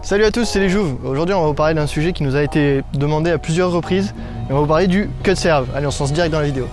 Salut à tous, c'est les Jouves. Aujourd'hui on va vous parler d'un sujet qui nous a été demandé à plusieurs reprises et on va vous parler du cut serve. Allez, on se lance direct dans la vidéo.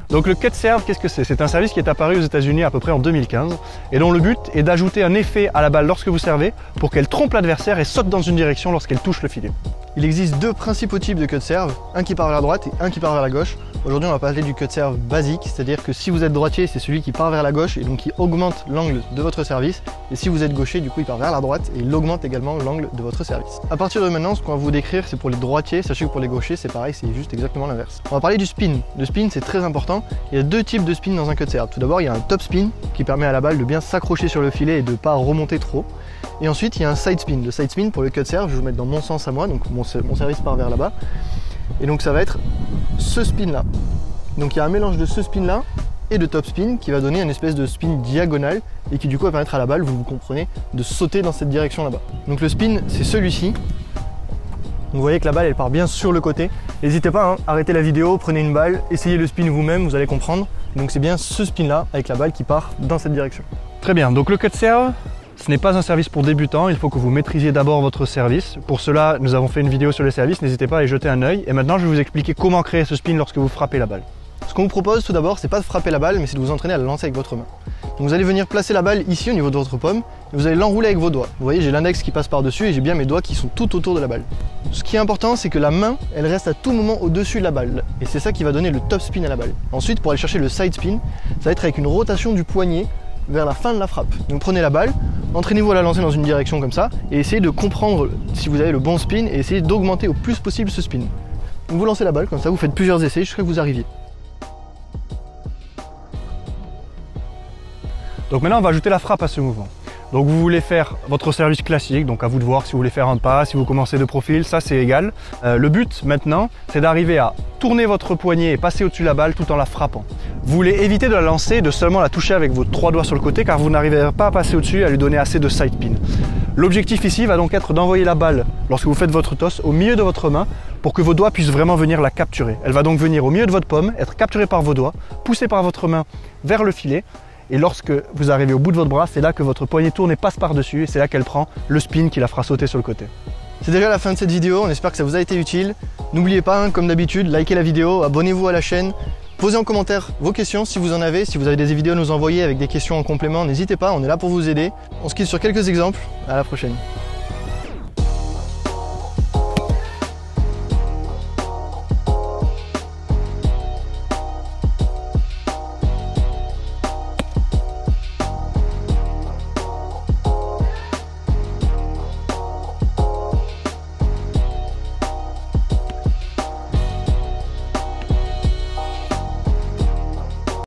Donc le cut serve, qu'est-ce que c'est? C'est un service qui est apparu aux États-Unis à peu près en 2015 et dont le but est d'ajouter un effet à la balle lorsque vous servez pour qu'elle trompe l'adversaire et saute dans une direction lorsqu'elle touche le filet. Il existe deux principaux types de cut serve, un qui part vers la droite et un qui part vers la gauche. Aujourd'hui on va parler du cut serve basique, c'est-à-dire que si vous êtes droitier, c'est celui qui part vers la gauche et donc qui augmente l'angle de votre service. Et si vous êtes gaucher, du coup il part vers la droite et il augmente également l'angle de votre service. À partir de maintenant, ce qu'on va vous décrire, c'est pour les droitiers. Sachez que pour les gauchers, c'est pareil, c'est juste exactement l'inverse. On va parler du spin. Le spin, c'est très important. Il y a deux types de spin dans un cut serve. Tout d'abord, il y a un top spin qui permet à la balle de bien s'accrocher sur le filet et de ne pas remonter trop. Et ensuite, il y a un side spin. Le side spin pour le cut serve, je vais vous mettre dans mon sens à moi, donc mon service part vers là-bas. Et donc ça va être ce spin là. Donc il y a un mélange de ce spin là et de top spin qui va donner une espèce de spin diagonal et qui du coup va permettre à la balle, vous comprenez, de sauter dans cette direction là-bas. Donc le spin, c'est celui-ci. Vous voyez que la balle elle part bien sur le côté. N'hésitez pas, arrêtez la vidéo, prenez une balle, essayez le spin vous-même, vous allez comprendre. Donc c'est bien ce spin là avec la balle qui part dans cette direction. Très bien, donc le cut serve, ce n'est pas un service pour débutants, il faut que vous maîtrisiez d'abord votre service. Pour cela, nous avons fait une vidéo sur les services, n'hésitez pas à y jeter un œil. Et maintenant, je vais vous expliquer comment créer ce spin lorsque vous frappez la balle. Ce qu'on vous propose tout d'abord, c'est pas de frapper la balle, mais c'est de vous entraîner à la lancer avec votre main. Donc vous allez venir placer la balle ici au niveau de votre paume, et vous allez l'enrouler avec vos doigts. Vous voyez, j'ai l'index qui passe par-dessus et j'ai bien mes doigts qui sont tout autour de la balle. Ce qui est important, c'est que la main, elle reste à tout moment au-dessus de la balle. Et c'est ça qui va donner le top spin à la balle. Ensuite, pour aller chercher le side spin, ça va être avec une rotation du poignet vers la fin de la frappe. Donc prenez la balle, entraînez-vous à la lancer dans une direction comme ça, et essayez de comprendre si vous avez le bon spin, et essayez d'augmenter au plus possible ce spin. Donc vous lancez la balle comme ça, vous faites plusieurs essais jusqu'à ce que vous arriviez. Donc maintenant, on va ajouter la frappe à ce mouvement. Donc vous voulez faire votre service classique, donc à vous de voir si vous voulez faire un pas, si vous commencez de profil, ça c'est égal. Le but maintenant, c'est d'arriver à tourner votre poignet et passer au-dessus de la balle tout en la frappant. Vous voulez éviter de la lancer et de seulement la toucher avec vos trois doigts sur le côté car vous n'arriverez pas à passer au-dessus et à lui donner assez de side pin. L'objectif ici va donc être d'envoyer la balle, lorsque vous faites votre toss, au milieu de votre main pour que vos doigts puissent vraiment venir la capturer. Elle va donc venir au milieu de votre paume, être capturée par vos doigts, poussée par votre main vers le filet. Et lorsque vous arrivez au bout de votre bras, c'est là que votre poignet tourne et passe par-dessus et c'est là qu'elle prend le spin qui la fera sauter sur le côté. C'est déjà la fin de cette vidéo, on espère que ça vous a été utile. N'oubliez pas, comme d'habitude, likez la vidéo, abonnez-vous à la chaîne, posez en commentaire vos questions si vous en avez. Si vous avez des vidéos à nous envoyer avec des questions en complément, n'hésitez pas, on est là pour vous aider. On se quitte sur quelques exemples, à la prochaine.